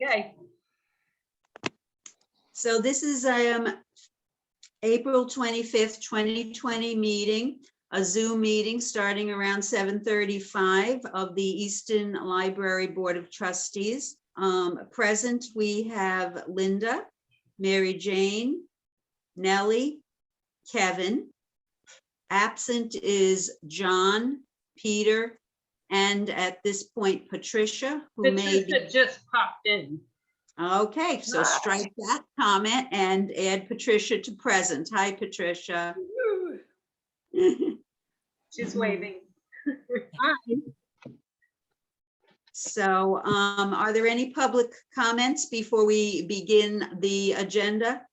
Okay. So this is April 25th, 2020 meeting, a Zoom meeting starting around 7:35 of the Easton Library Board of Trustees. Present, we have Linda, Mary Jane, Nellie, Kevin. Absent is John, Peter, and at this point, Patricia, who may be. Patricia just popped in. Okay, so strike that comment and add Patricia to present. Hi, Patricia. She's waving. So are there any public comments before we begin the agenda?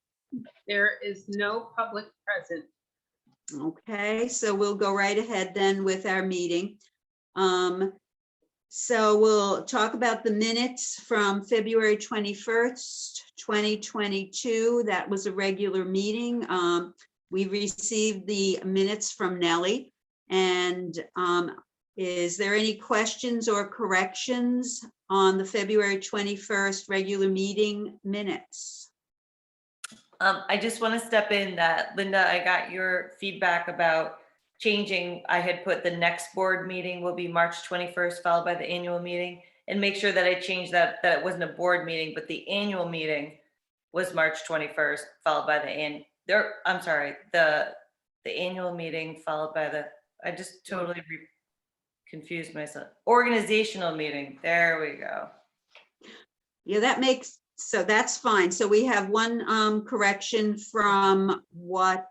There is no public present. Okay, so we'll go right ahead then with our meeting. So we'll talk about the minutes from February 21st, 2022. That was a regular meeting. We received the minutes from Nellie. And is there any questions or corrections on the February 21st regular meeting minutes? I just want to step in that, Linda, I got your feedback about changing. I had put the next board meeting will be March 21st, followed by the annual meeting, and make sure that I changed that it wasn't a board meeting, but the annual meeting was March 21st, followed by the annual meeting followed by the, I just totally confused myself. Organizational meeting. There we go. Yeah, that makes, so that's fine. So we have one correction from what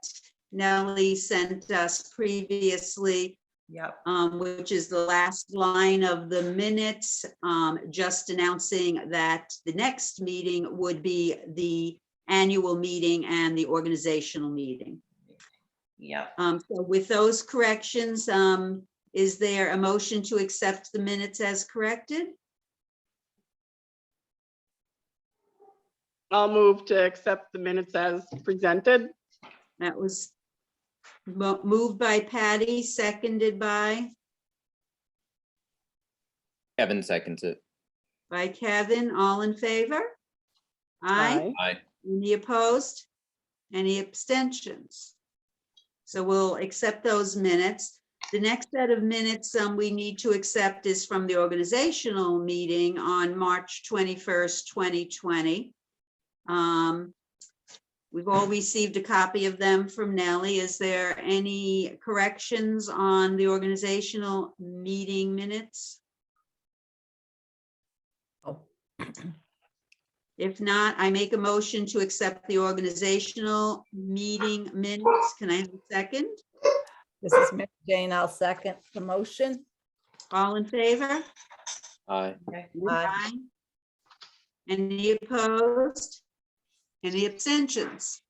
Nellie sent us previously, Yep. which is the last line of the minutes, just announcing that the next meeting would be the annual meeting and the organizational meeting. Yep. So with those corrections, is there a motion to accept the minutes as corrected? I'll move to accept the minutes as presented. That was moved by Patty, seconded by Kevin seconds it. Kevin. All in favor? Aye. Aye. Any opposed? Any abstentions? So we'll accept those minutes. The next set of minutes we need to accept is from the organizational meeting on March 21st, 2020. We've all received a copy of them from Nellie. Is there any corrections on the organizational meeting minutes? Oh. If not, I make a motion to accept the organizational meeting minutes. Can I have a second? This is Mary Jane. I'll second the motion. All in favor? Aye. Okay. Aye. Any opposed? Any abstentions?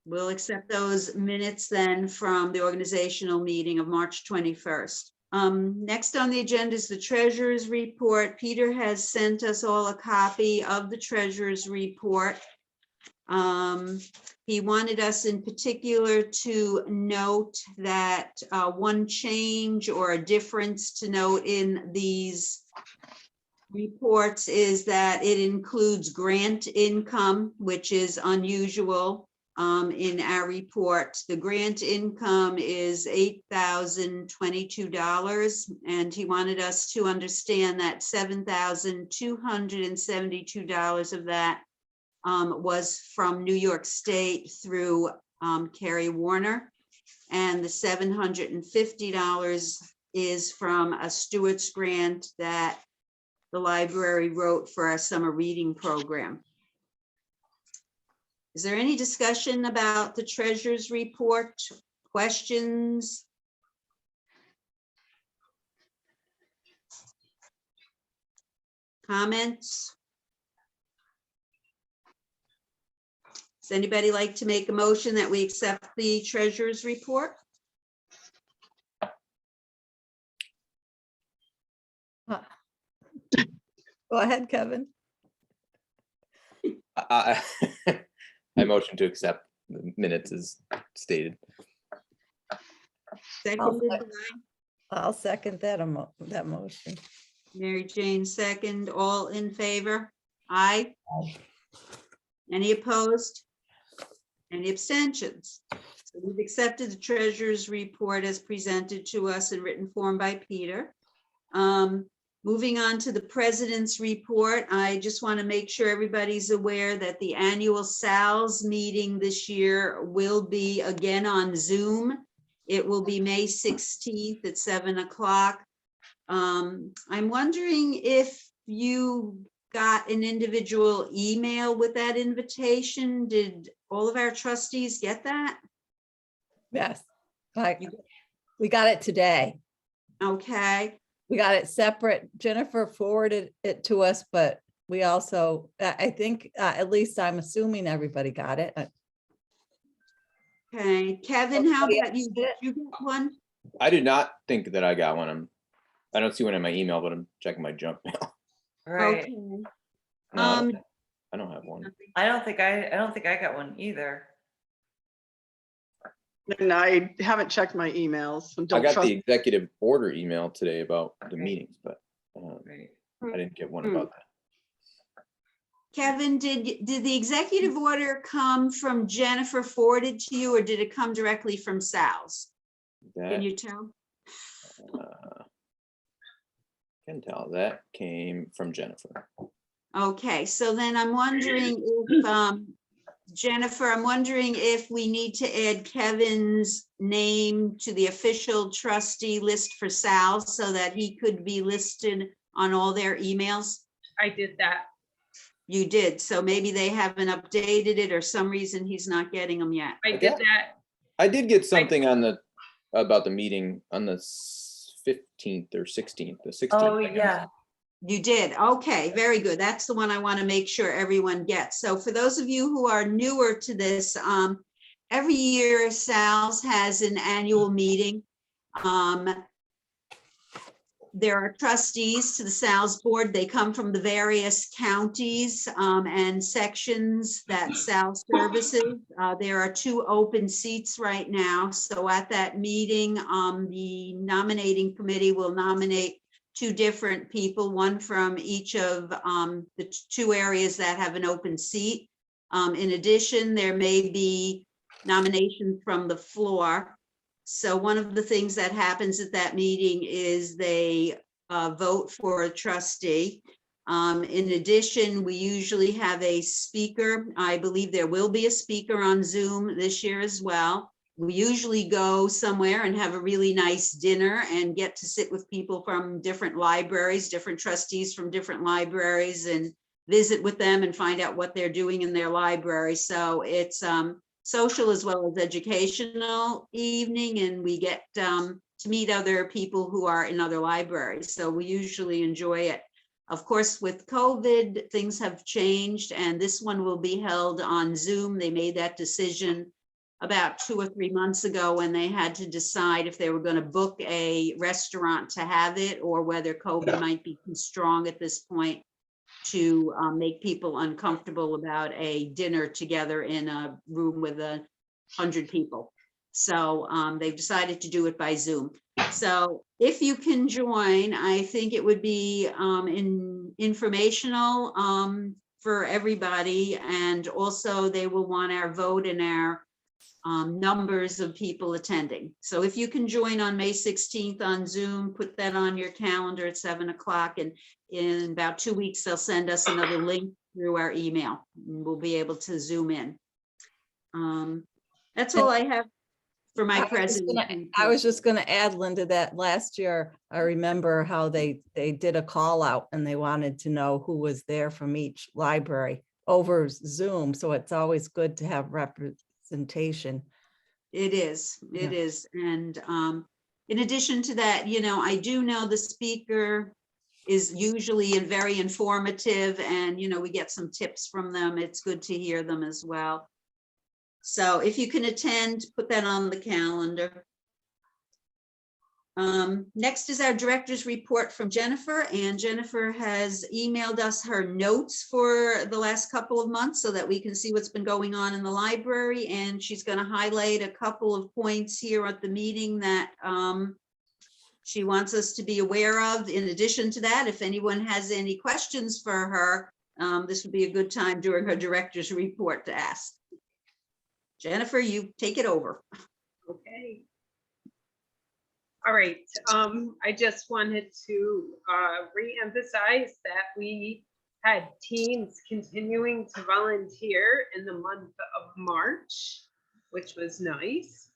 We'll accept those minutes then from the organizational meeting of March 21st. Next on the agenda is the treasurer's report. Peter has sent us all a copy of the treasurer's report. He wanted us in particular to note that one change or a difference to note in these reports is that it includes grant income, which is unusual in our report. The grant income is $8,022, and he wanted us to understand that $7,272 of that was from New York State through Carrie Warner, and the $750 is from a Stewart's grant that the library wrote for our summer reading program. Is there any discussion about the treasurer's report? Questions? Comments? Does anybody like to make a motion that we accept the treasurer's report? Go ahead, Kevin. I motion to accept the minutes as stated. Seconded by I'll second that motion. Mary Jane, second. All in favor? Aye. Aye. Any opposed? Any abstentions? So we've accepted the treasurer's report as presented to us in written form by Peter. Moving on to the president's report, I just want to make sure everybody's aware that the annual SALS meeting this year will be again on Zoom. It will be May 16th at 7 o'clock. I'm wondering if you got an individual email with that invitation. Did all of our trustees get that? Yes. We got it today. Okay, We got it separate. Jennifer forwarded it to us, but we also, I think, at least I'm assuming everybody got it. okay. Kevin, how Everybody about you? Did else you get one? I did not think that I got one. I don't see one in my email, but I'm checking my junk mail. Right. Okay. No, I Um, don't have one. I don't think I got one either. And I haven't checked my emails. and I don't got trust. the executive order email today about the Okay. meetings, but Right. I didn't get one Hmm. about that. Kevin, did the executive order come from Jennifer forwarded to you, or did it come directly from Sal's? Can That you tell? can tell that came from Jennifer. Okay, so then I'm wondering if, Jennifer, I'm wondering if we need to add Kevin's name to the official trustee list for Sal so that he could be listed on all their emails. I did that. You did, so maybe they haven't updated it or some reason he's not getting them yet. I did that. I did get something on about the meeting on the 15th or 16th, the 16th. Oh, I guess. yeah. You did. Okay, very good. That's the one I want to make sure everyone gets. So for those of you who are newer to this, every year Sal's has an annual meeting. There are trustees to the Sal's board. They come from the various counties and sections that Sal services. There are 2 open seats right now. So at that meeting, the nominating committee will nominate 2 different people, one from each of the 2 areas that have an open seat. In addition, there may be nominations from the floor. So one of the things that happens at that meeting is they vote for a trustee. In addition, we usually have a speaker. I believe there will be a speaker on Zoom this year as well. We usually go somewhere and have a really nice dinner and get to sit with people from different libraries, different trustees from different libraries, and visit with them and find out what they're doing in their library. So it's social as well as educational evening, and we get to meet other people who are in other libraries. So we usually enjoy it. Of course, with COVID, things have changed, and this one will be held on Zoom. They made that decision about 2 or 3 months ago when they had to decide if they were going to book a restaurant to have it or whether COVID might be too strong at this point to make people uncomfortable about a dinner together in a room with 100 people. So they've decided to do it by Zoom. So if you can join, I think it would be informational for everybody. And also they will want our vote and our numbers of people attending. So if you can join on May 16th on Zoom, put that on your calendar at 7 o'clock, and in about 2 weeks, they'll send us another link through our email. And we'll be able to Zoom in. That's all I have for my presentation. I was just gonna add, Linda, that last year, I remember how they did a call out and they wanted to know who was there from each library over Zoom. So it's always good to have representation. It is. And in addition to that, I do know the speaker is usually very informative, and, we get some tips from them. It's good to hear them as well. So if you can attend, put that on the calendar. Next is our director's report from Jennifer, and Jennifer has emailed us her notes for the last couple of months so that we can see what's been going on in the library, and she's going to highlight a couple of points here at the meeting that she wants us to be aware of. In addition to that, if anyone has any questions for her, this would be a good time during her director's report to ask. Jennifer, you take it over. Okay. All right, I just wanted to reemphasize that we had teams continuing to volunteer in the month of March, which was nice.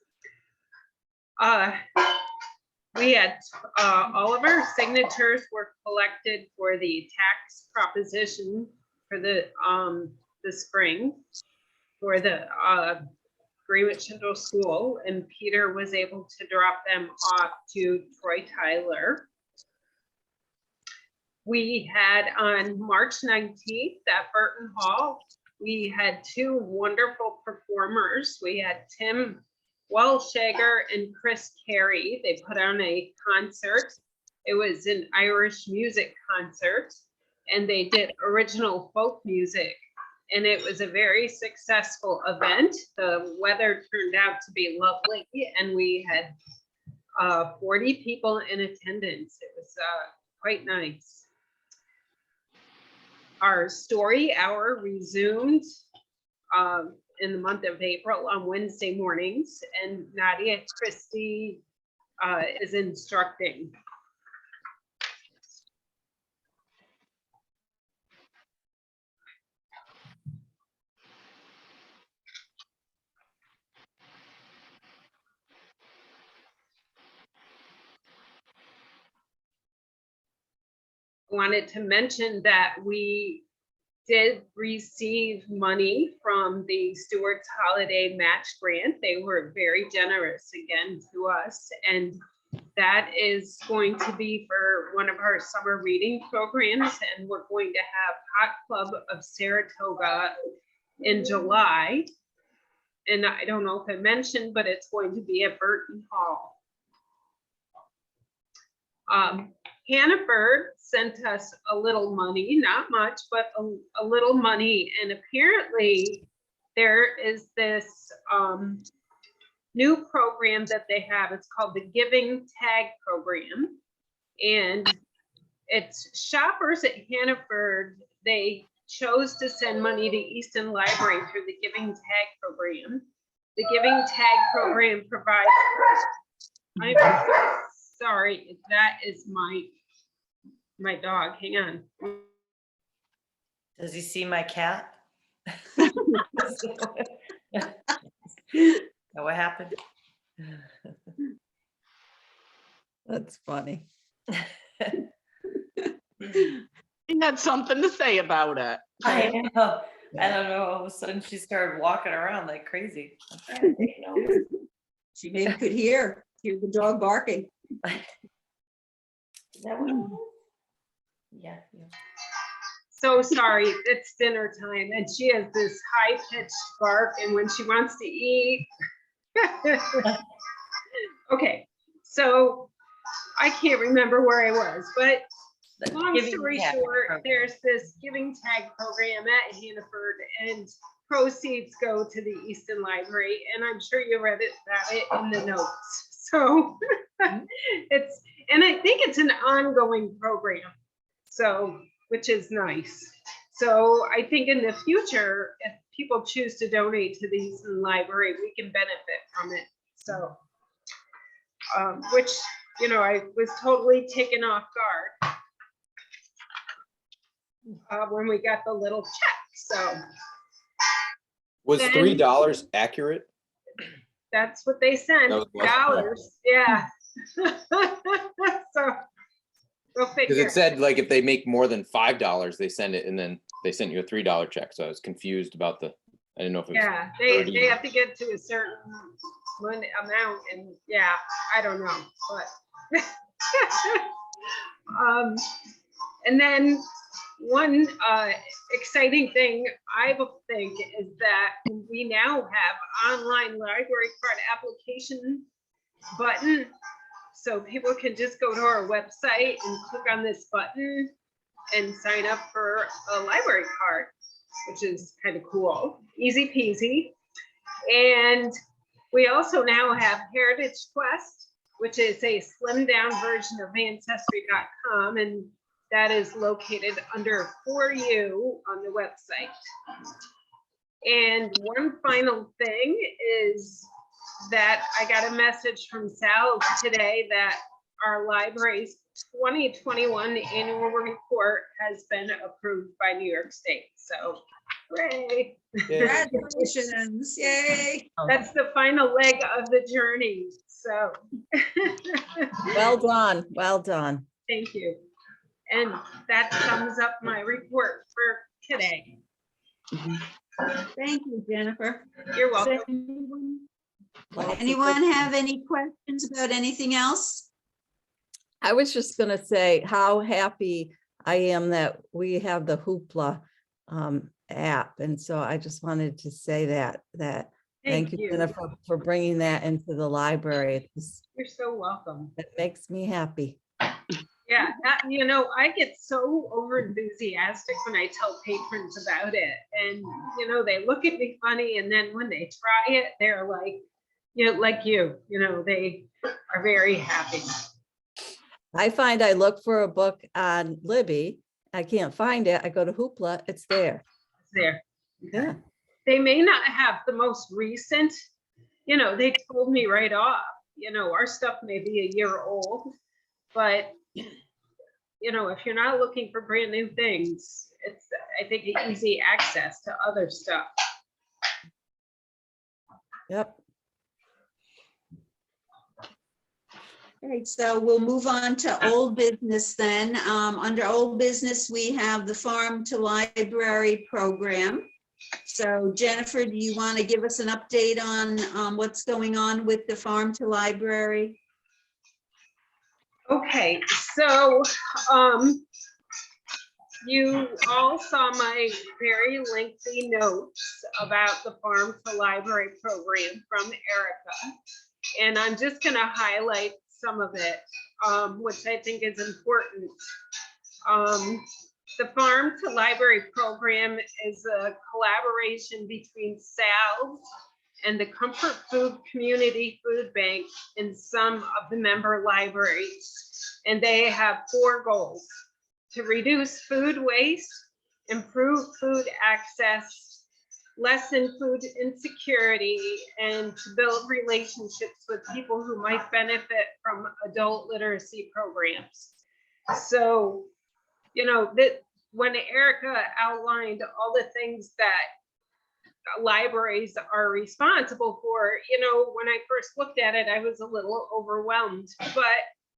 We had all of our signatures were collected for the tax proposition for the spring for the Greenwich Central School, and Peter was able to drop them off to Troy Tyler. We had on March 19th at Burton Hall, we had two wonderful performers. We had Tim Walshager and Chris Carey. They put on a concert. It was an Irish music concert, and they did original folk music. And it was a very successful event. The weather turned out to be lovely, and we had 40 people in attendance. It was quite nice. Our story hour resumed in the month of April on Wednesday mornings, and Nadia Christie is instructing. Wanted to mention that we did receive money from the Stewart's Holiday Match Grant. They were very generous again to us, and that is going to be for one of our summer reading programs, and we're going to have Hot Club of Saratoga in July. And I don't know if I mentioned, but it's going to be at Burton Hall. Hannaford sent us a little money, not much, but a little money. And apparently there is this new program that they have. It's called the Giving Tag Program. And it's shoppers at Hannaford. They chose to send money to Easton Library through the Giving Tag Program. The Giving Tag Program provides, I'm so sorry, that is my dog. Hang on. Does he see my cat? What happened? That's funny. He had something to say about it. I know. I don't know. All of a sudden she started walking around like crazy. I'm trying to take notes. She maybe could hear the dog barking. Is that what it was? Yeah. So sorry, it's dinner time, and she has this high-pitched bark, and when she wants to eat. Okay, so I can't remember where I was, but The long Giving story Tag short, program. there's this Giving Tag program at Hannaford, and proceeds go to the Easton Library, and I'm sure you read about it in the notes. So it's, and I think it's an ongoing program, so, which is nice. So I think in the future, if people choose to donate to the Easton Library, we can benefit from it. So, which, you know, I was totally taken off guard when we got the little check. So Was Then- $3 accurate? that's what they sent, That was- dollars, yeah. So go Because figure. it said like if they make more than $5, they send it, and then they sent you a $3 check. So I was confused about I didn't know if it was. Yeah, they 30. have to get to a certain money amount, and yeah, I don't know, but. And then one exciting thing I think is that we now have online library card application button. So people can just go to our website and click on this button and sign up for a library card, which is kind of cool, easy peasy. And we also now have Heritage Quest, which is a slimmed down version of Ancestry.com. And that is located under For You on the website. And one final thing is that I got a message from Sal today that our library's 2021 annual report has been approved by New York State. So, hooray. Yeah. Congratulations, yay. That's the final leg of the journey. So, Well done, well done. thank you. And that sums up my report for today. Thank you, Jennifer. You're Does welcome. anyone have any questions about anything else? I was just gonna say how happy I am that we have the Hoopla app. And so I just wanted to say that thank you, Jennifer, for bringing that into the library. You're so welcome. It makes me happy. Yeah, you know, I get so over enthusiastic when I tell patrons about it. And, you know, they look at me funny, and then when they try it, they're like, you know, like you know, they are very happy. I find I look for a book on Libby. I can't find it. I go to Hoopla, it's there. It's there. Yeah. They may not have the most recent, you know, they told me right off, you know, our stuff may be a year old, but you know, if you're not looking for brand new things, it's, I think, easy access to other stuff. Yep. Okay, so we'll move on to old business then. Under old business, we have the Farm to Library program. So Jennifer, do you want to give us an update on what's going on with the Farm to Library? Okay, so you all saw my very lengthy notes about the Farm to Library program from Erica. And I'm just going to highlight some of it, which I think is important. The Farm to Library program is a collaboration between SALS and the Comfort Food Community Food Bank in some of the member libraries. And they have 4 goals: to reduce food waste, improve food access, lessen food insecurity, and to build relationships with people who might benefit from adult literacy programs. So, you know, that when Erica outlined all the things that libraries are responsible for, you know, when I first looked at it, I was a little overwhelmed. But,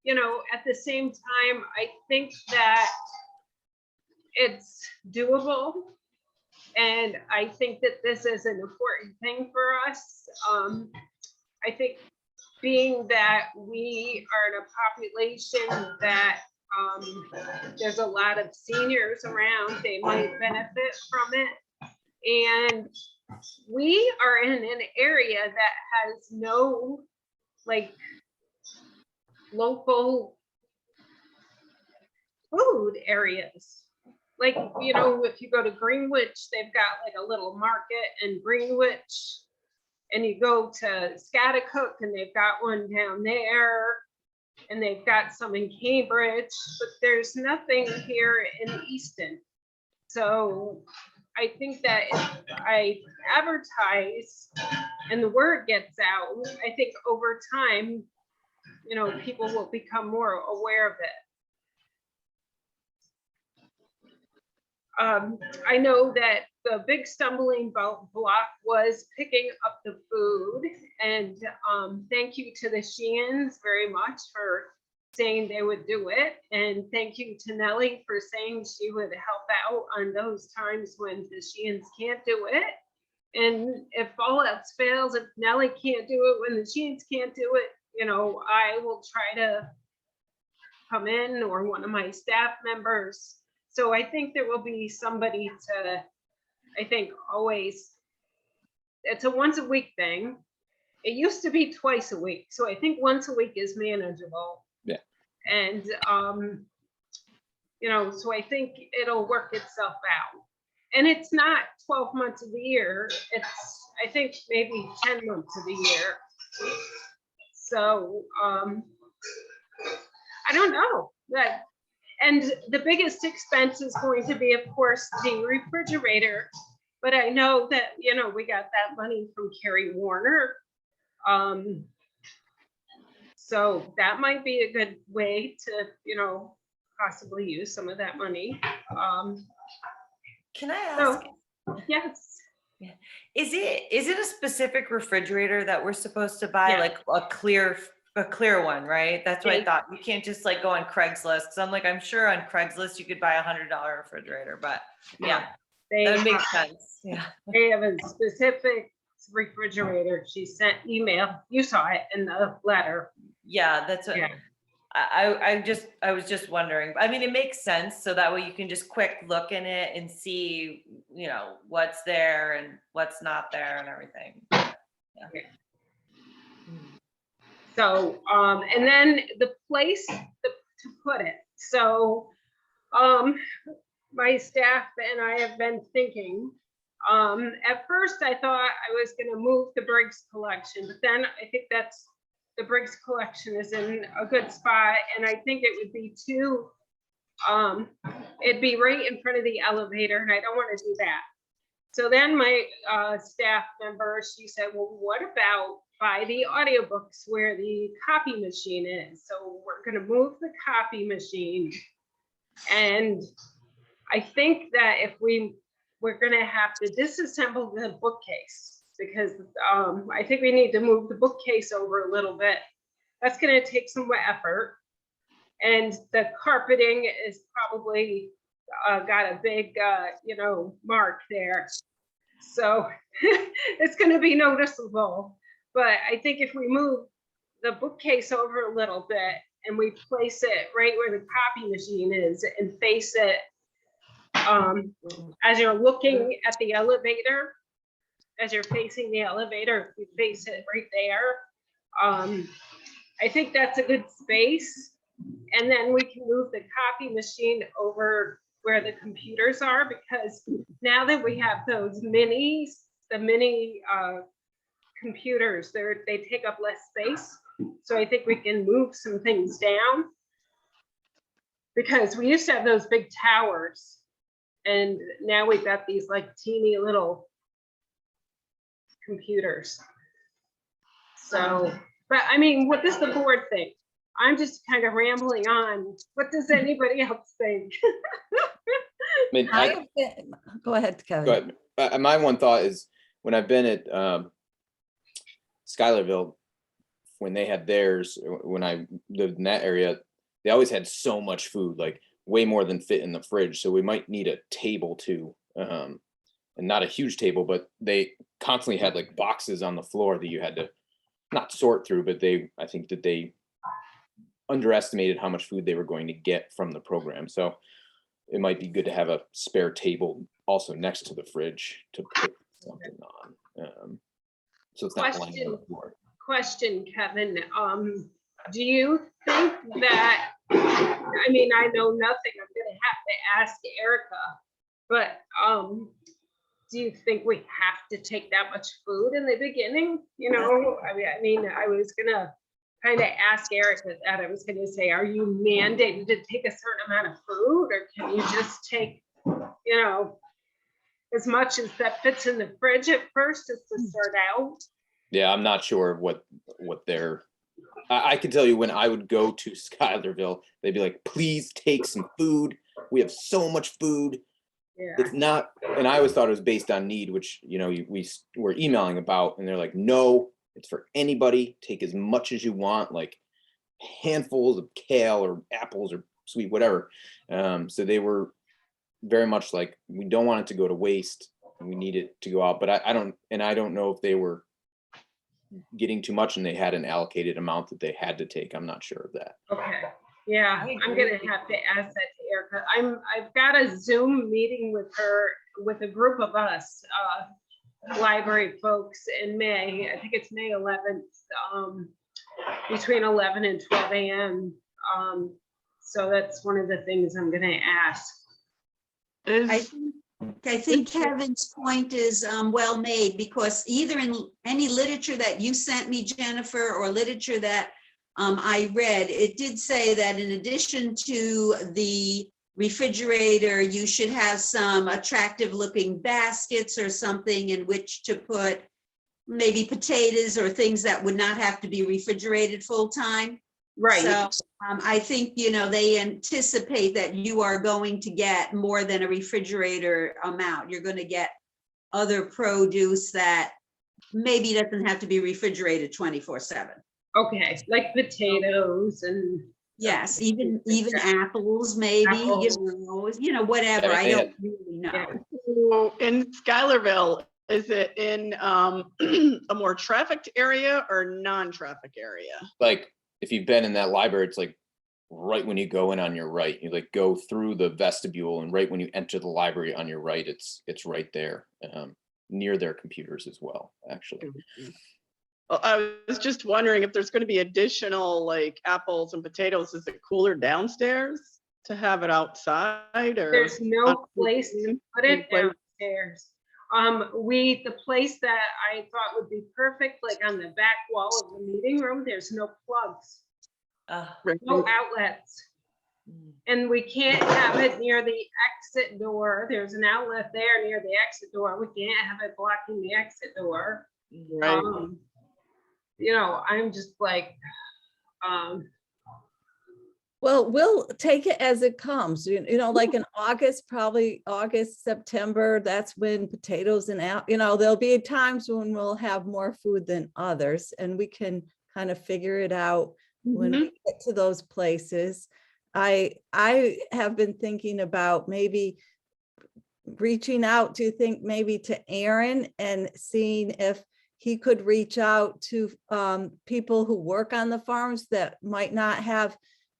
you know, at the same time, I think that it's doable. And I think that this is an important thing for us. I think being that we are in a population that there's a lot of seniors around, they might benefit from it. And we are in an area that has no like local food areas. Like, you know, if you go to Greenwich, they've got like a little market in Greenwich, and you go to Scotticook and they've got one down there, and they've got some in Cambridge, but there's nothing here in Easton. So I think that if I advertise and the word gets out, I think over time, you know, people will become more aware of it. I know that the big stumbling block was picking up the food, and thank you to the Sheehan's very much for saying they would do it. And thank you to Nellie for saying she would help out on those times when the Sheehan's can't do it. And if all else fails, if Nellie can't do it, when the Sheehan's can't do it, you know, I will try to come in, or one of my staff members. So I think there will be somebody to, I think, always, it's a once a week thing. It used to be twice a week. So I think once a week is manageable. Yeah. And, you know, so I think it'll work itself out. And it's not 12 months of the year. It's, I think, maybe 10 months of the year. So I don't know. That And the biggest expense is going to be, of course, the refrigerator. But I know that, you know, we got that money from Carrie Warner. So that might be a good way to, you know, possibly use some of that money. Can I So, ask, yes, is it a specific refrigerator that we're supposed to buy, Yeah. like a clear one, right? That's what I Yeah. thought. You can't just like go on Craigslist, because I'm like, I'm sure on Craigslist you could buy $100 refrigerator, but yeah, they that would make have, sense. Yeah. they have a specific refrigerator. She sent email. You saw it in the letter. Yeah, that's what Yeah. I was just wondering. I mean, it makes sense. So that way you can just quick look in it and see, you know, what's there and what's not there and everything. Yeah. So, and then the place to put it. So, my staff and I have been thinking, at first I thought I was gonna move the Briggs collection, but then I think the Briggs collection is in a good spot, and I think it would be too, it'd be right in front of the elevator, and I don't wanna do that. So then my staff member, she said, well, what about by the audiobooks where the copy machine is? So we're gonna move the copy machine. And I think that if we're gonna have to disassemble the bookcase, because I think we need to move the bookcase over a little bit. That's gonna take some effort. And the carpeting is probably got a big, you know, mark there. So it's gonna be noticeable. But I think if we move the bookcase over a little bit and we place it right where the copy machine is and face it, as you're looking at the elevator, as you're facing the elevator, if you face it right there, I think that's a good space. And then we can move the copy machine over where the computers are, because now that we have those minis, the mini computers, they take up less space. So I think we can move some things down, because we used to have those big towers, and now we've got these like teeny little computers. So, but I mean, what does the board think? I'm just kind of rambling on. What does anybody else think? I mean, Go ahead, Kevin. go ahead. My one thought is, when I've been at Schuylerville, when they had theirs, when I lived in that area, they always had so much food, like way more than fit in the fridge. So we might need a table too, and not a huge table, but they constantly had like boxes on the floor that you had to not sort through, but I think that they underestimated how much food they were going to get from the program. So it might be good to have a spare table also next to the fridge to put something on. So it's not lying on the floor. Question, Kevin. Do you think that, I mean, I know nothing, I'm gonna have to ask Erica, but do you think we have to take that much food in the beginning? You know, I mean, I was gonna kind of ask Erica that. I was gonna say, are you mandated to take a certain amount of food, or can you just take, you know, as much as that fits in the fridge at first, just to start out? Yeah, I'm not sure what they're. I can tell you, when I would go to Schuylerville, they'd be like, please take some food. We have so much food. Yeah. It's not, and I always thought it was based on need, which, you know, we were emailing about, and they're like, no, it's for anybody. Take as much as you want, like handfuls of kale or apples or sweet, whatever. So they were very much like, we don't want it to go to waste, and we need it to go out. But I don't know if they were getting too much and they had an allocated amount that they had to take. I'm not sure of that. Okay, yeah, I'm gonna have to ask that to Erica. I've got a Zoom meeting with her, with a group of us, library folks in May. I think it's May 11th, between 11 and 12 a.m. So that's one of the things I'm gonna ask. I think Kevin's point is well made, because either in any literature that you sent me, Jennifer, or literature that I read, it did say that in addition to the refrigerator, you should have some attractive looking baskets or something in which to put maybe potatoes or things that would not have to be refrigerated full time. Right. So I think, they anticipate that you are going to get more than a refrigerator amount. You're going to get other produce that maybe doesn't have to be refrigerated 24/7. Okay, like potatoes and. Yes, even apples, maybe, Apples. whatever. Yeah, I they don't really know. Yeah. So in Schuylerville, is it in a more trafficked area or non-traffic area? Like, if you've been in that library, it's like right when you go in on your right, you like go through the vestibule, and right when you enter the library on your right, it's right there, near their computers as well, actually. Well, I was just wondering if there's going to be additional like apples and potatoes. Is it cooler downstairs to have it outside, or? There's no place to put it downstairs. The place that I thought would be perfect, like on the back wall of the meeting room, there's no plugs, no outlets. And we can't have it near the exit door. There's an outlet there near the exit door. We can't have it blocking the exit door. Right. I'm just like, Well, we'll take it as it comes, like in August, probably August, September, that's when potatoes and there'll be times when we'll have more food than others, and we can kind of figure it out when we get to those places. I have been thinking about maybe reaching out to Aaron and seeing if he could reach out to people who work on the farms that might not have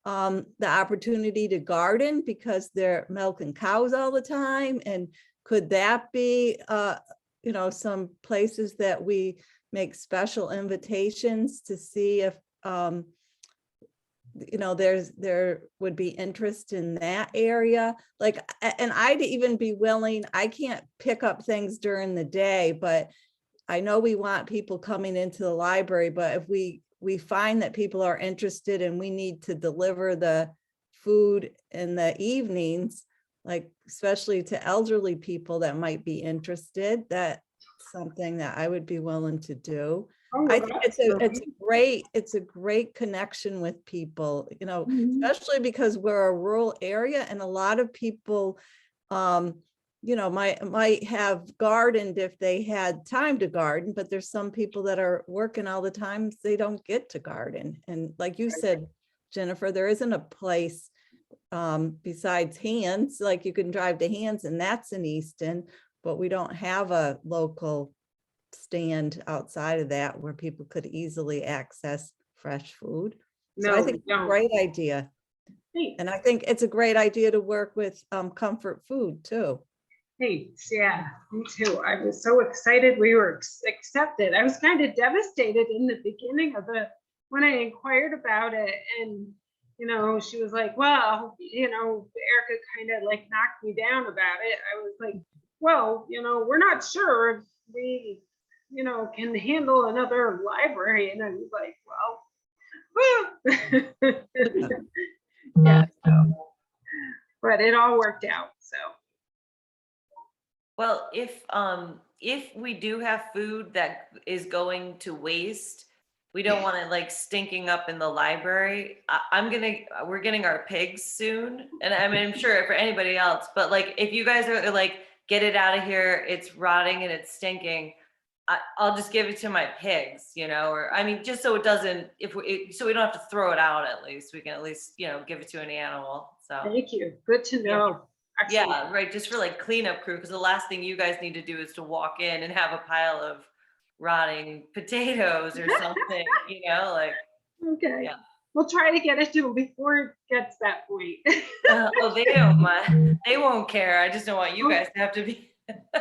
the opportunity to garden because they're milking cows all the time. And could that be, some places that we make special invitations to see if, there would be interest in that area. And I'd even be willing, I can't pick up things during the day, but I know we want people coming into the library, but if we find that people are interested and we need to deliver the food in the evenings, like especially to elderly people that might be interested, that's something that I would be willing to do. I think it's a great connection with people, especially because we're a rural area and a lot of people, might have gardened if they had time to garden, but there's some people that are working all the time, they don't get to garden. And like you said, Jennifer, there isn't a place besides Hands, like you can drive to Hands and that's in Easton, but we don't have a local stand outside of that where people could easily access fresh food. So I think it's a great idea. And I think it's a great idea to work with Comfort Food too. Thanks. Yeah, me too. I was so excited we were accepted. I was kind of devastated in the beginning when I inquired about it, and she was like, well, Erica kind of like knocked me down about it. I was like, well, we're not sure if we, can handle another library. And I was like, well, yeah. So, but it all worked out. So. Well, if we do have food that is going to waste, we don't want it like stinking up in the library. We're getting our pigs soon. And I mean, I'm sure for anybody else, but like, if you guys are like, get it out of here, it's rotting and it's stinking, I'll just give it to my pigs, or, I mean, just so it doesn't, so we don't have to throw it out, at least we can at least, give it to an animal. So. Thank you. Good to know. Yeah. Yeah, right. Just for like cleanup crew, because the last thing you guys need to do is to walk in and have a pile of rotting potatoes or something, like. Okay. Yeah. We'll try to get it to them before it gets that point. They don't mind. They won't care. I just don't want you guys to have to be.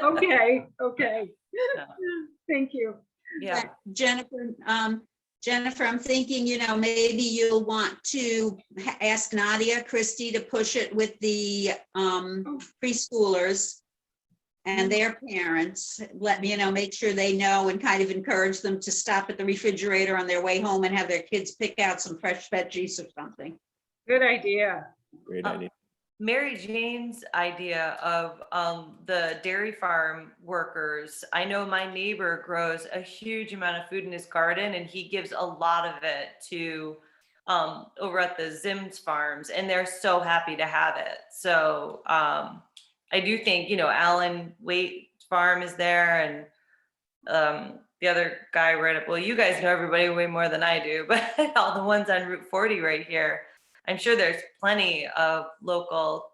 Okay. No. Thank you. Yeah. Jennifer, I'm thinking, maybe you'll want to ask Nadia Christie to push it with the preschoolers and their parents, let me, make sure they know and kind of encourage them to stop at the refrigerator on their way home and have their kids pick out some fresh veggies or something. Good idea. Great idea. Mary Jane's idea of the dairy farm workers. I know my neighbor grows a huge amount of food in his garden, and he gives a lot of it to over at the Zims farms, and they're so happy to have it. So I do think, Allen Waite Farm is there, and the other guy right up, well, you guys know everybody way more than I do, but all the ones on Route 40 right here. I'm sure there's plenty of local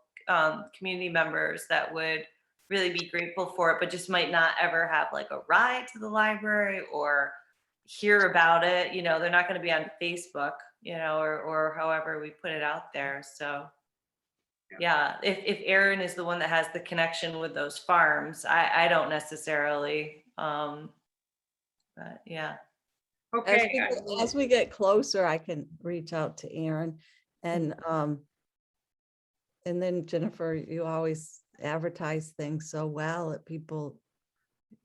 community members that would really be grateful for it, but just might not ever have like a ride to the library or hear about it. They're not going to be on Facebook, or however we put it out there. So yeah, if Aaron is the one that has the connection with those farms, I don't necessarily, but yeah. Okay. As we get closer, I can reach out to Aaron and then Jennifer, you always advertise things so well that people,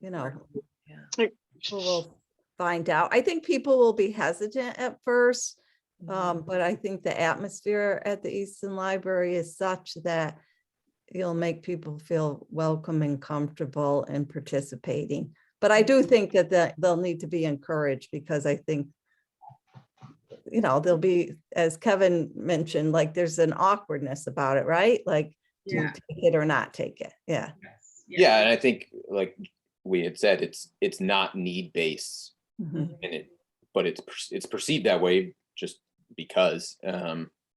people will find out. I think people will be hesitant at first, but I think the atmosphere at the Easton Library is such that you'll make people feel welcome and comfortable and participating. But I do think that they'll need to be encouraged, because I think, there'll be, as Kevin mentioned, like there's an awkwardness about it, right? Like, do you Yeah. take it or not take it? Yeah. Yes, Yeah, and I think like we had said, it's not need-based, Mhm. but it's perceived that way just because.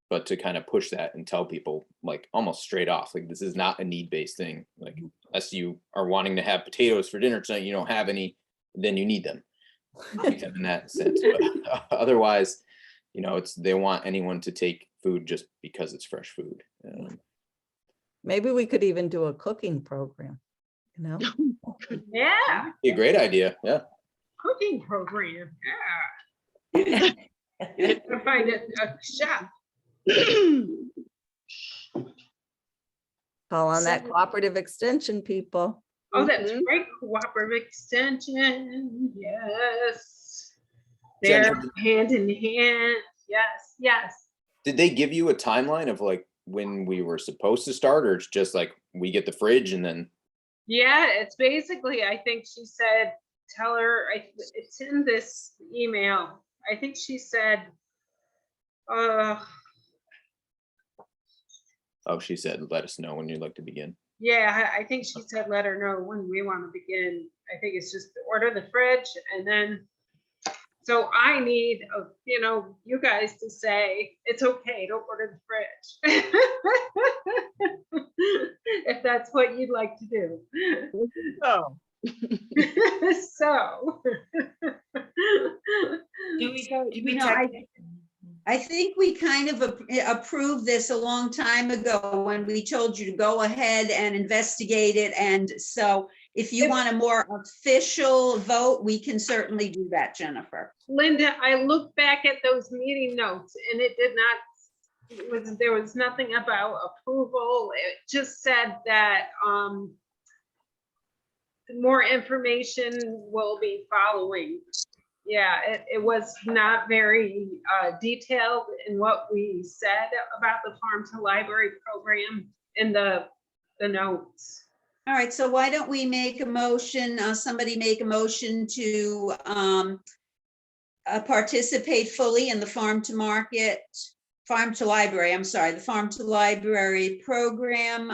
But to kind of push that and tell people like almost straight off, like this is not a need-based thing. Like unless you are wanting to have potatoes for dinner tonight, you don't have any, then you need them. In that sense, but otherwise, they want anyone to take food just because it's fresh food. Maybe we could even do a cooking program, Yeah, Be a great idea. Yeah. cooking program. Yeah. Gotta find a chef. Call on that cooperative extension people. Oh, that's Mhm. right, cooperative extension, yes. They're Jennifer, hand in hand, yes, yes. did they give you a timeline of like when we were supposed to start, or it's just like we get the fridge and then? Yeah, it's basically, I think she said, tell her, it's in this email. I think she said, Oh, she said, let us know when you'd like to begin. yeah, I think she said, let her know when we want to begin. I think it's just order the fridge and then, so I need, you guys to say, it's okay to order the fridge. If that's what you'd like to do. Oh, So. Do we I think we kind of approved this a long time ago when we told you to go ahead and investigate it. And so if you want a more official vote, we can certainly do that, Jennifer. Linda, I looked back at those meeting notes and it did not, there was nothing about approval. It just said that more information will be following. Yeah, it was not very detailed in what we said about the farm to library program in the notes. All right, so why don't we make a motion, somebody make a motion to participate fully in the farm to library, the farm to library program,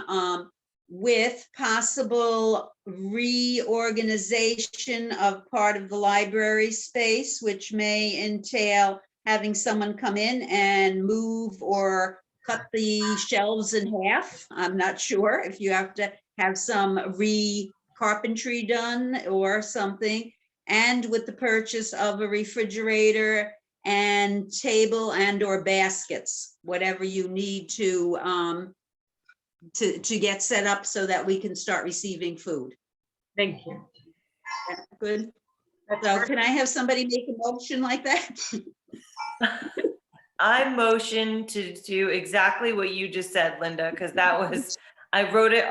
with possible reorganization of part of the library space, which may entail having someone come in and move or cut the shelves in half. I'm not sure if you have to have some carpentry done or something, and with the purchase of a refrigerator and table and or baskets, whatever you need to get set up so that we can start receiving food. Thank you. Good. That's So perfect. can I have somebody make a motion like that? I motion to do exactly what you just said, Linda, because that was, I wrote it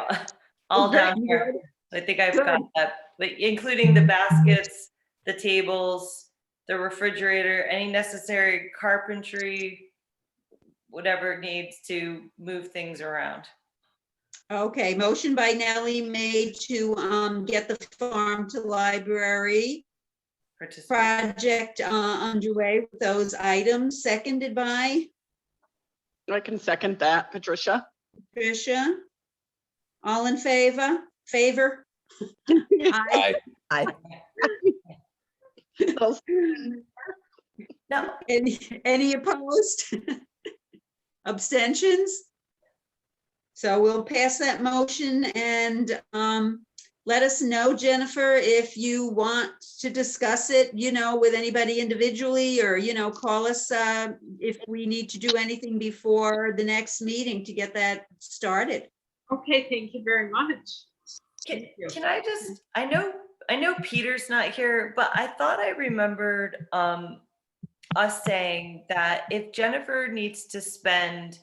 all down here. I think I've Good. got that, but including the baskets, the tables, the refrigerator, any necessary carpentry, whatever needs to move things around. Okay, motion by Nellie made to get the farm to library Participate. project underway with those items, seconded by I can second that, Patricia. Tricia. All in favor? Favor? Aye. I, No, Any opposed? Abstentions? So we'll pass that motion and let us know, Jennifer, if you want to discuss it, with anybody individually, or, call us if we need to do anything before the next meeting to get that started. Okay, thank you very much. can, Thank you. can I just, I know Peter's not here, but I thought I remembered us saying that if Jennifer needs to spend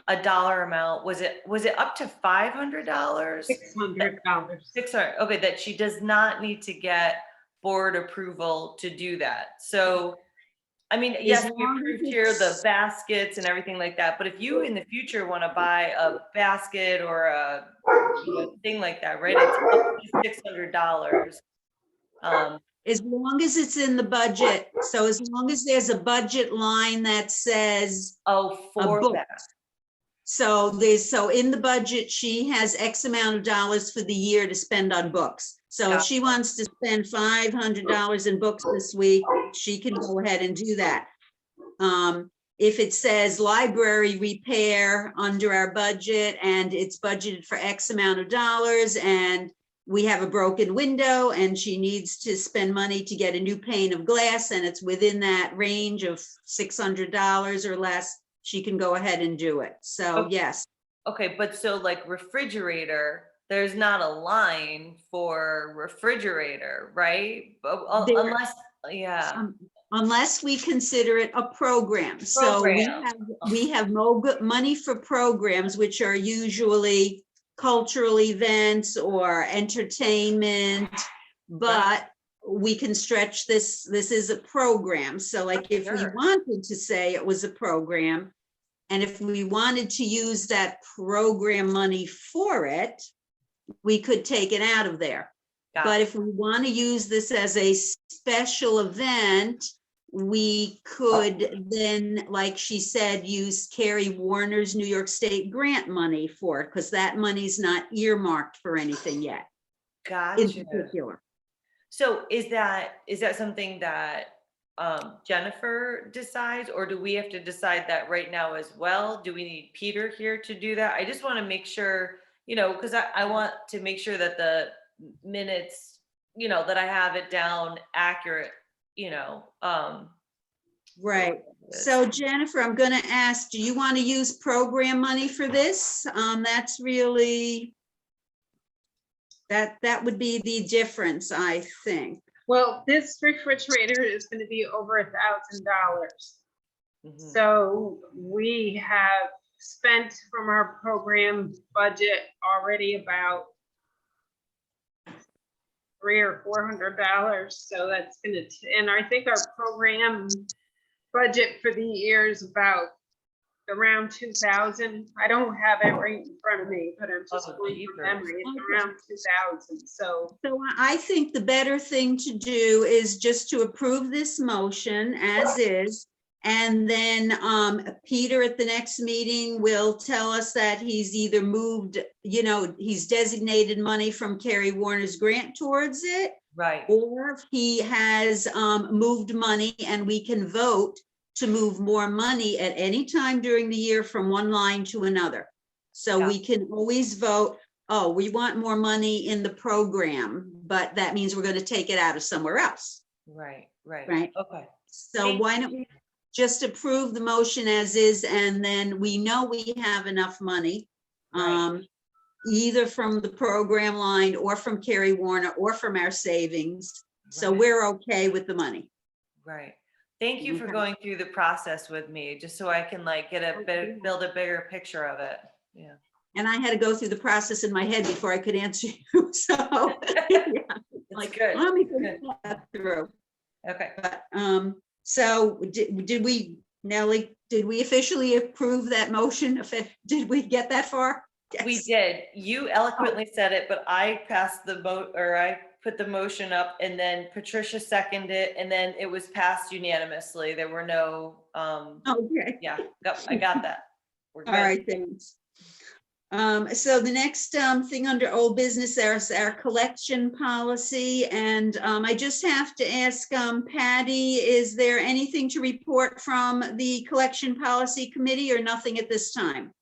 a dollar amount, was it up to $500? $600. 600, okay, that she does not need to get board approval to do that. So, I mean, yes, we long as approved here the it's- baskets and everything like that, but if you in the future want to buy a basket or a thing like that, right, it's up to $600. As long as it's in the budget, so as long as there's a budget line that says, Oh, for book. that. so in the budget, she has X amount of dollars for the year to spend on books. So if she wants to spend $500 in books this week, she can go ahead and do that. If it says library repair under our budget and it's budgeted for X amount of dollars and we have a broken window and she needs to spend money to get a new pane of glass and it's within that range of $600 or less, she can go ahead and do it. So Okay. yes, Okay, but so like refrigerator, there's not a line for refrigerator, right? There- Unless, yeah, unless we consider it a program. So Program. we have money for programs, which are usually cultural events or entertainment, but we can stretch this is a program. So like if we Sure. wanted to say it was a program, and if we wanted to use that program money for it, we could take it out of there. got But it. if we want to use this as a special event, we could then, like she said, use Carrie Warner's New York State grant money for it, because that money's not earmarked for anything yet in Gotcha. particular. So is that something that Jennifer decides, or do we have to decide that right now as well? Do we need Peter here to do that? I just want to make sure, because I want to make sure that the minutes, that I have it down accurate, Right. So Jennifer, I'm going to ask, do you want to use program money for this? That's really, that would be the difference, I think. Well, this refrigerator is going to be over $1,000. Mhm. So we have spent from our program budget already about $300 or $400. So that's going to, and I think our program budget for the year is about around 2,000. I don't have it right in front of me, but I'm just Oh, going jeepers. from memory. It's Okay. around 2,000. So So I think the better thing to do is just to approve this motion as is. And then Peter at the next meeting will tell us that he's either moved, he's designated money from Carrie Warner's grant towards it, Right. or he has moved money and we can vote to move more money at any time during the year from one line to another. So Yeah. we can always vote, oh, we want more money in the program, but that means we're going to take it out of somewhere else. Right. Right. Okay. So Thank why don't we just approve the motion as is, and then we know we have enough money, Right. either from the program line or from Carrie Warner or from our savings. So Right. we're okay with the money. Right. Thank you for Okay. going through the process with me, just so I can like build a bigger picture of it. Yeah. And I had to go through the process in my head before I could answer you, so. yeah, It's Like, good. let me Good. think that through. Okay. But, so did we, Nellie, did we officially approve that motion? Did we get that far? We Yes. did. You eloquently said it, but I passed the vote, or I put the motion up, and then Patricia seconded it, and then it was passed unanimously. There were no, Okay. yeah, I got that. We're All good. right, thanks. So the next thing under old business, there's our collection policy, and I just have to ask Patty, is there anything to report from the collection policy committee or nothing at this time?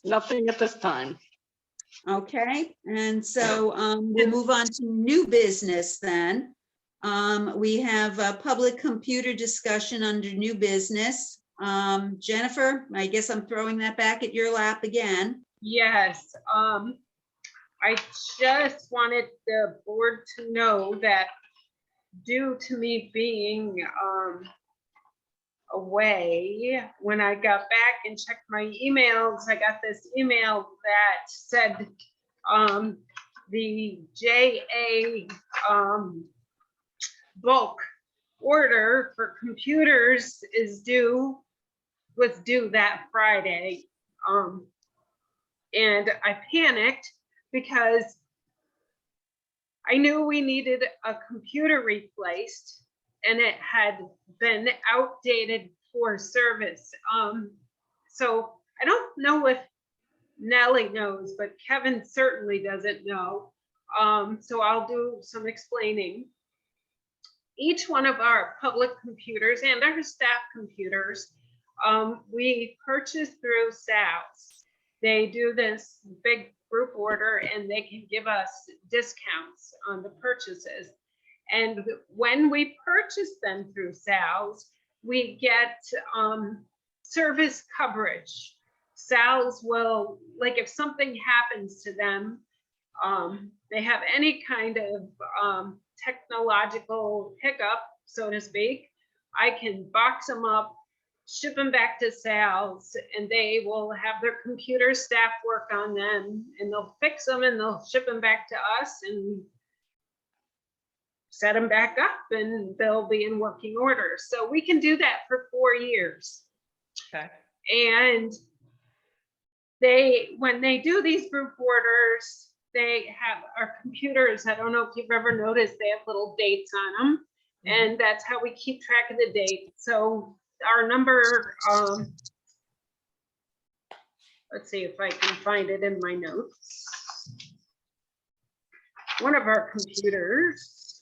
Nothing at this time. Okay, and so we'll move on to new business then. We have a public computer discussion under new business. Jennifer, I guess I'm throwing that back at your lap again. Yes, I just wanted the board to know that due to me being away, when I got back and checked my emails, I got this email that said the JA bulk order for computers was due that Friday. And I panicked because I knew we needed a computer replaced and it had been outdated for service. So I don't know if Nellie knows, but Kevin certainly doesn't know. So I'll do some explaining. Each one of our public computers and our staff computers, we purchase through SALS. They do this big group order and they can give us discounts on the purchases. And when we purchase them through SALS, we get service coverage. SALS will, like if something happens to them, they have any kind of technological hiccup, so to speak, I can box them up, ship them back to SALS, and they will have their computer staff work on them, and they'll fix them and they'll ship them back to us and set them back up, and they'll be in working order. So we can do that for 4 years. Okay. And when they do these group orders, they have our computers, I don't know if you've ever noticed, they have little dates on them. And that's how we keep track of the date. So our number, let's see if I can find it in my notes. One of our computers,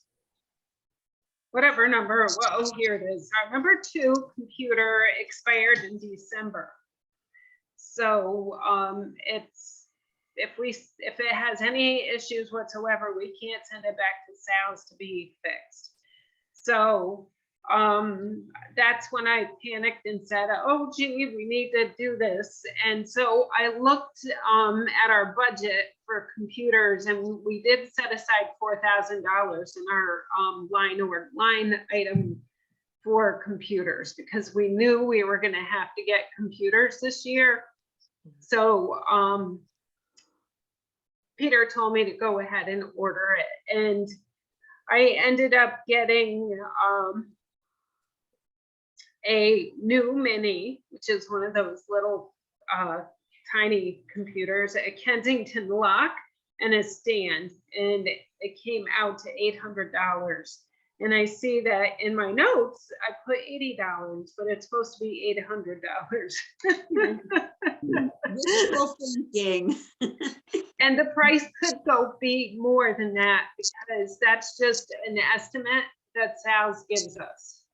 whatever number, well, here it is. Our number 2 computer expired in December. So if it has any issues whatsoever, we can't send it back to SALS to be fixed. So that's when I panicked and said, oh gee, we need to do this. And so I looked at our budget for computers, and we did set aside $4,000 in our line item for computers, because we knew we were going to have to get computers this year. So Peter told me to go ahead and order it, and I ended up getting a new mini, which is one of those little tiny computers, a Kensington lock and a stand, and it came out to $800. And I see that in my notes, I put $80, but it's supposed to be $800. Wishful thinking. And the price could be more than that, because that's just an estimate that SALS gives us.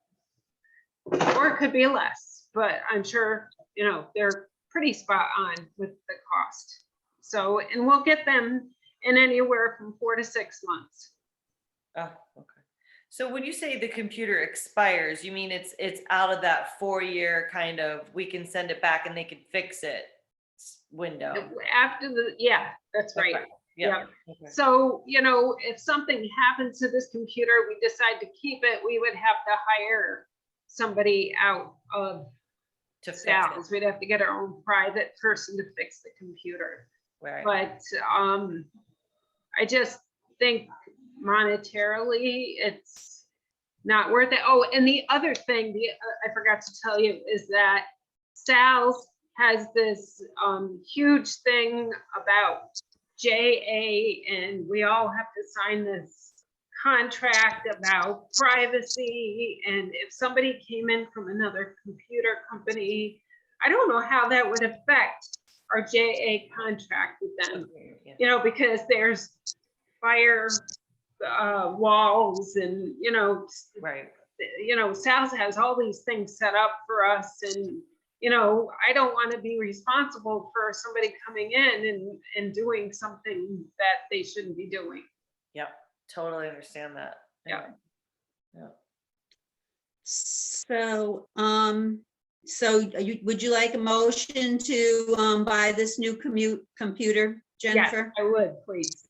Or it could be less, but I'm sure, they're pretty spot on with the cost. So, and we'll get them in anywhere from 4 to 6 months. Oh, okay. So when you say the computer expires, you mean it's out of that 4-year kind of, we can send it back and they can fix it window? After yeah, that's right. Okay. Yeah. Okay. So, if something happens to this computer, we decide to keep it, we would have to hire somebody out of To fix Sal's. it, We'd have to get our own private person to fix the computer. right? But I just think monetarily, it's not worth it. Oh, and the other thing, I forgot to tell you, is that Sal's has this huge thing about JA, and we all have to sign this contract about privacy. And if somebody came in from another computer company, I don't know how that would affect our JA contract with them, Yeah. you know, because there's fire walls and, Right, Sal's has all these things set up for us, and, I don't want to be responsible for somebody coming in and doing something that they shouldn't be doing. yep, totally understand that. Yeah. So, would you like a motion to buy this new computer, Yes, Jennifer? I would, please.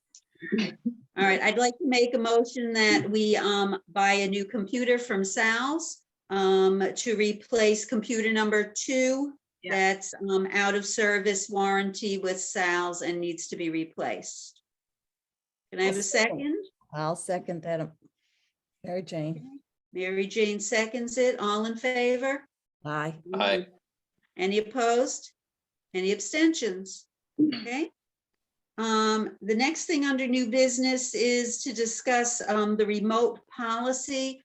All right, I'd like to make a motion that we buy a new computer from Sal's to replace computer number 2 Yeah. that's out of service warranty with Sal's and needs to be replaced. Can I have a second? I'll second that. Mary Jane. Mary Jane seconds it. All in favor? Aye. Aye. Any opposed? Any abstentions? Okay. The next thing under new business is to discuss the remote policy.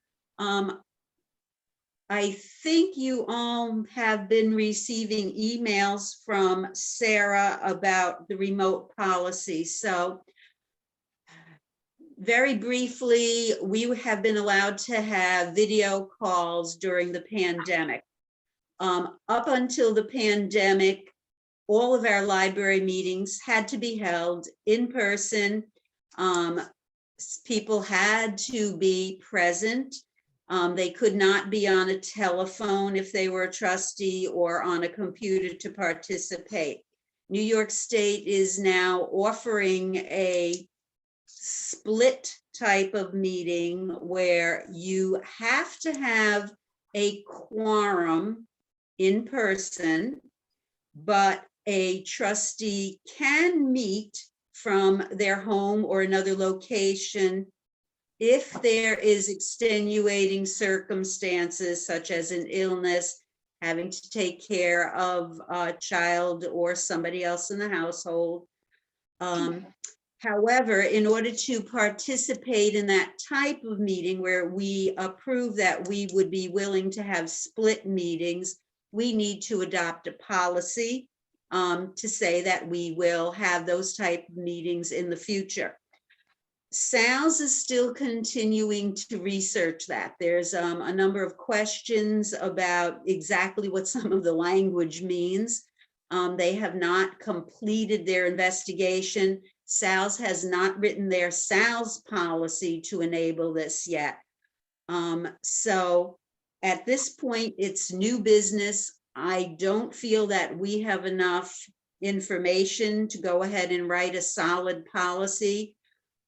I think you all have been receiving emails from Sarah about the remote policy. So very briefly, we have been allowed to have video calls during the pandemic. Up until the pandemic, all of our library meetings had to be held in person. People had to be present. They could not be on a telephone if they were a trustee or on a computer to participate. New York State is now offering a split type of meeting where you have to have a quorum in person, but a trustee can meet from their home or another location if there is extenuating circumstances such as an illness, having to take care of a child or somebody else in the household. However, in order to participate in that type of meeting where we approve that we would be willing to have split meetings, we need to adopt a policy to say that we will have those type of meetings in the future. Sal's is still continuing to research that. There's a number of questions about exactly what some of the language means. They have not completed their investigation. Sal's has not written their Sal's policy to enable this yet. So at this point, it's new business. I don't feel that we have enough information to go ahead and write a solid policy.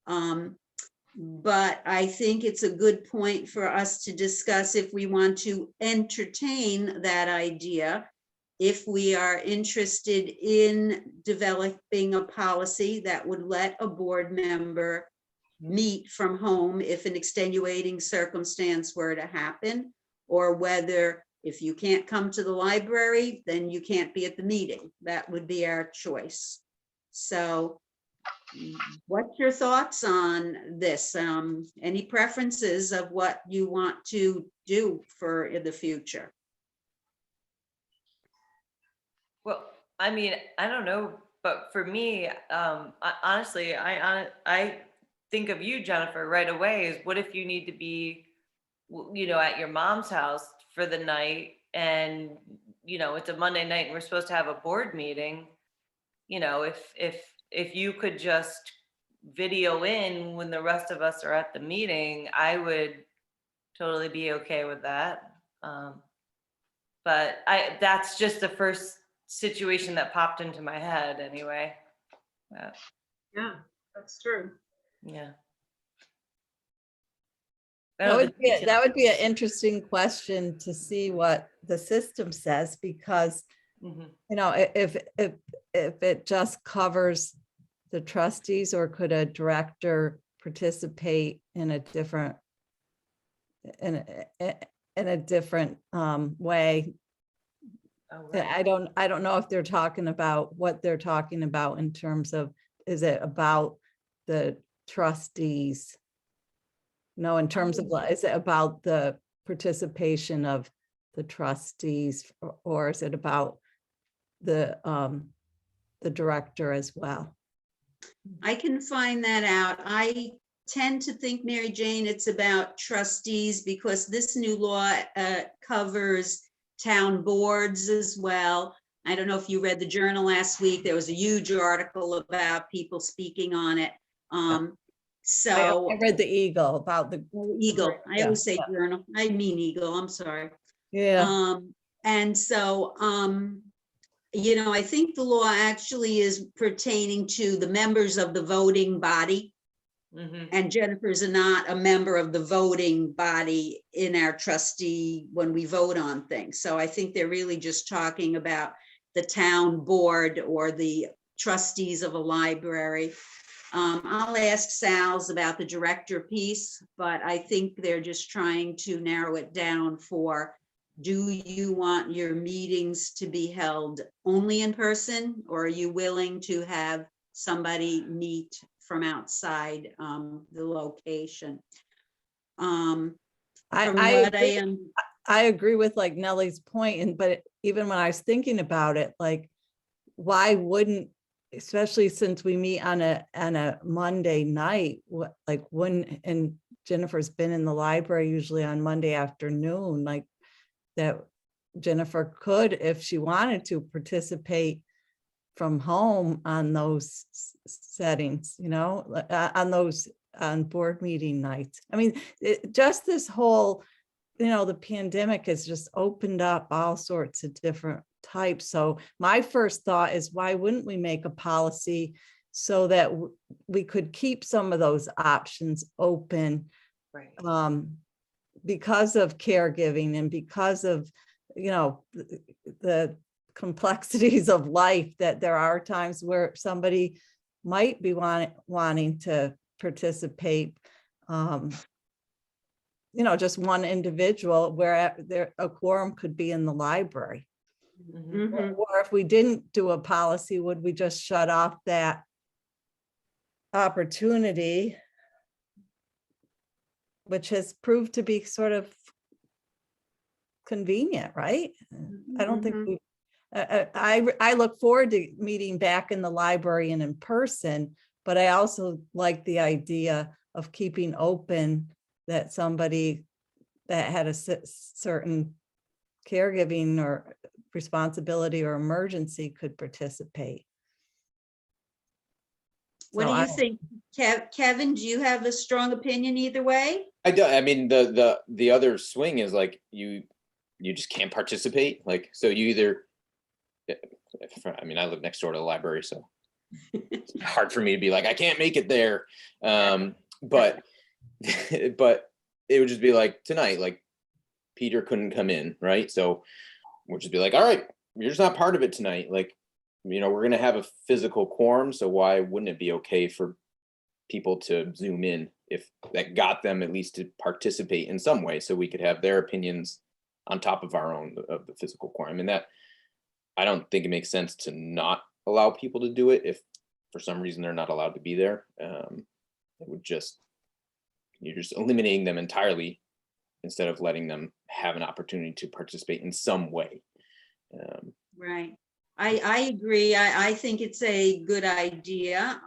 But I think it's a good point for us to discuss if we want to entertain that idea. If we are interested in developing a policy that would let a board member meet from home if an extenuating circumstance were to happen, or whether if you can't come to the library, then you can't be at the meeting. That would be our choice. So what's your thoughts on this? Any preferences of what you want to do for in the future? Well, I mean, I don't know, but for me, honestly, I think of you, Jennifer, right away is what if you need to be, at your mom's house for the night and, it's a Monday night and we're supposed to have a board meeting, if you could just video in when the rest of us are at the meeting, I would totally be okay with that. But that's just the first situation that popped into my head anyway. Yeah, that's true. Yeah. That would be an interesting question to see what the system says, because, Mhm. you know, if it just covers the trustees, or could a director participate in a different, in a different way? Oh, right. I don't know if they're talking about what they're talking about in terms of, is it about the trustees? No, in terms of, is it about the participation of the trustees, or is it about the director as well? I can find that out. I tend to think, Mary Jane, it's about trustees, because this new law covers town boards as well. I don't know if you read the Journal last week. There was a huge article about people speaking on it. So I read the Eagle about the, Eagle, I always say Yeah. Journal, I mean Eagle, I'm sorry. yeah, And so, you know, I think the law actually is pertaining to the members of the voting body. Mhm. And Jennifer's not a member of the voting body in our trustee when we vote on things. So I think they're really just talking about the town board or the trustees of a library. I'll ask Sal's about the director piece, but I think they're just trying to narrow it down for, do you want your meetings to be held only in person, or are you willing to have somebody meet from outside the location? From what I agree with like Nellie's point, and but even when I was thinking about it, like, why wouldn't, especially since we meet on a Monday night, what, like, when, and Jennifer's been in the library usually on Monday afternoon, like, that Jennifer could, if she wanted to, participate from home on those settings, you know, on those, on board meeting nights. I mean, just this whole, you know, the pandemic has just opened up all sorts of different types. So my first thought is, why wouldn't we make a policy so that we could keep some of those options open? Right. Because of caregiving and because of, you know, the complexities of life, that there are times where somebody might be wanting to participate. You know, just one individual, where a quorum could be in the library. Mhm. Or if we didn't do a policy, would we just shut off that opportunity, which has proved to be sort of convenient, right? I don't think we, I look forward to meeting back in the library and in person, but I also like the idea of keeping open that somebody that had a certain caregiving or responsibility or emergency could participate. What So do you think, Kevin? Do you have a strong opinion either way? I do. I mean, the other swing is like you just can't participate. Like, so you either, I mean, I live next door to the library, so it's hard for me to be like, I can't make it there. But but it would just be like tonight, like Peter couldn't come in, right? So we'll just be like, all right, you're just not part of it tonight. Like, you know, we're gonna have a physical quorum, so why wouldn't it be okay for people to Zoom in if that got them at least to participate in some way, so we could have their opinions on top of our own of the physical quorum? And that, I don't think it makes sense to not allow people to do it if for some reason they're not allowed to be there. It would just, you're just eliminating them entirely instead of letting them have an opportunity to participate in some way. Right. I agree. I think it's a good idea.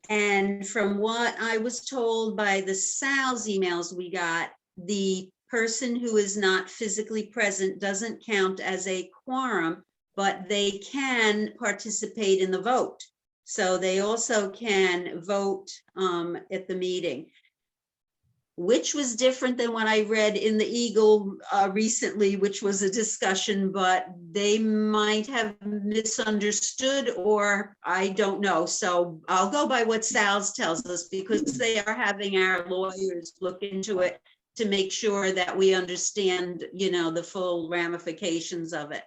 And from what I was told by the Sal's emails we got, the person who is not physically present doesn't count as a quorum, but they can participate in the vote. So they also can vote at the meeting. which was different than what I read in the Eagle recently, which was a discussion, but they might have misunderstood, or I don't know. So I'll go by what Sal's tells us, because they are having our lawyers look into it to make sure that we understand, the full ramifications of it.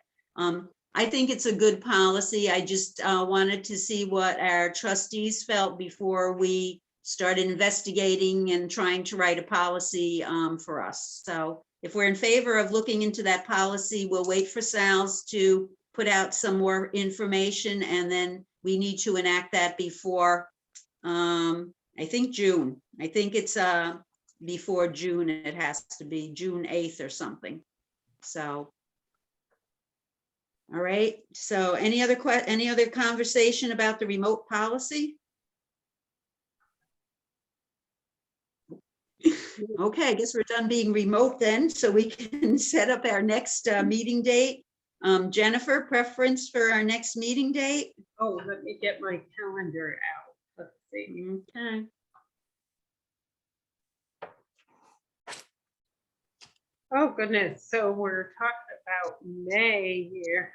I think it's a good policy. I just wanted to see what our trustees felt before we started investigating and trying to write a policy for us. So if we're in favor of looking into that policy, we'll wait for Sal's to put out some more information, and then we need to enact that before, I think June. I think it's before June. It has to be June 8th or something. So. All right. So any other conversation about the remote policy? Okay, I guess we're done being remote then, so we can set up our next meeting date. Jennifer, preference for our next meeting date? Oh, let me get my calendar out. Let's see. Okay. Oh, goodness. So we're talking about May here.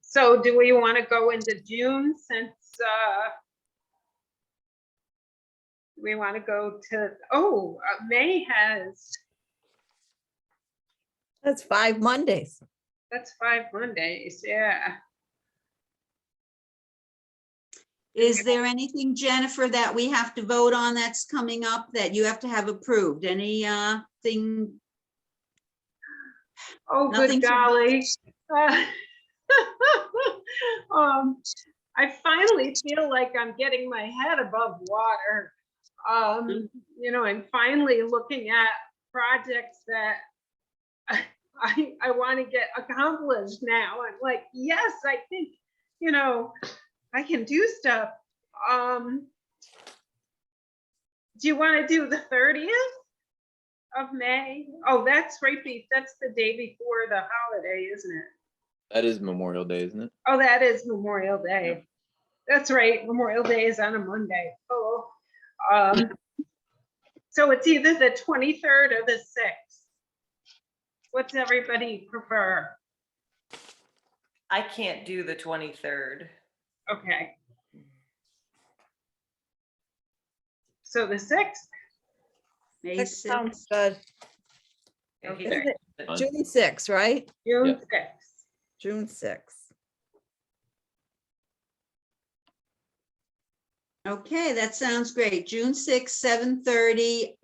So do we want to go into June since we want to go to, May has, That's 5 Mondays. that's 5 Mondays, yeah. Is there anything, Jennifer, that we have to vote on that's coming up that you have to have approved? Any thing? Oh, Nothing good to- golly. I finally feel like I'm getting my head above water. I'm finally looking at projects that I want to get accomplished now. I'm like, yes, I think, I can do stuff. Do you want to do the 30th of May? Oh, that's right. That's the day before the holiday, isn't it? That is Memorial Day, isn't it? Oh, that is Memorial Day. That's right. Memorial Day is on a Monday. Oh, so it's either the 23rd or the 6th. What's everybody prefer? I can't do the 23rd. Okay. So the 6th? May That 6th? sounds good. Okay. Isn't it June 6th, right? June Yeah. 6th. June 6th. Okay, that sounds great. June 6th, 7:30.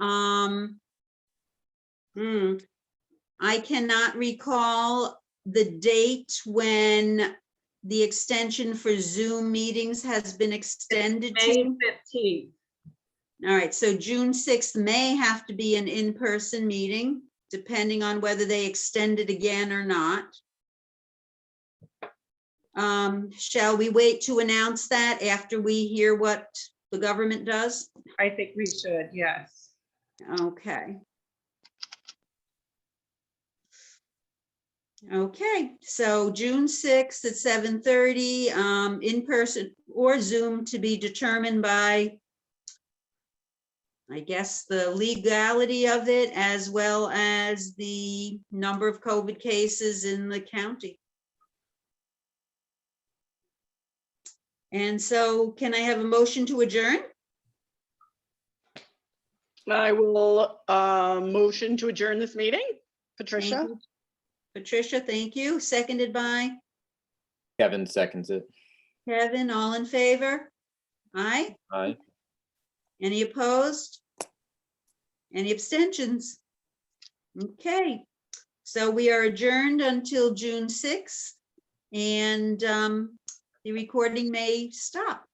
I cannot recall the date when the extension for Zoom meetings has been extended May to. 15th. All right, so June 6th may have to be an in-person meeting, depending on whether they extend it again or not. Shall we wait to announce that after we hear what the government does? I think we should, yes. Okay. Okay, so June 6th at 7:30, in person or Zoom to be determined by, I guess, the legality of it as well as the number of COVID cases in the county. And so can I have a motion to adjourn? I will motion to adjourn this meeting. Thank Patricia? you. Patricia, thank you. Seconded by Kevin seconds it. Kevin, all in favor? Aye. Aye. Any opposed? Any abstentions? Okay, so we are adjourned until June 6th, and the recording may stop.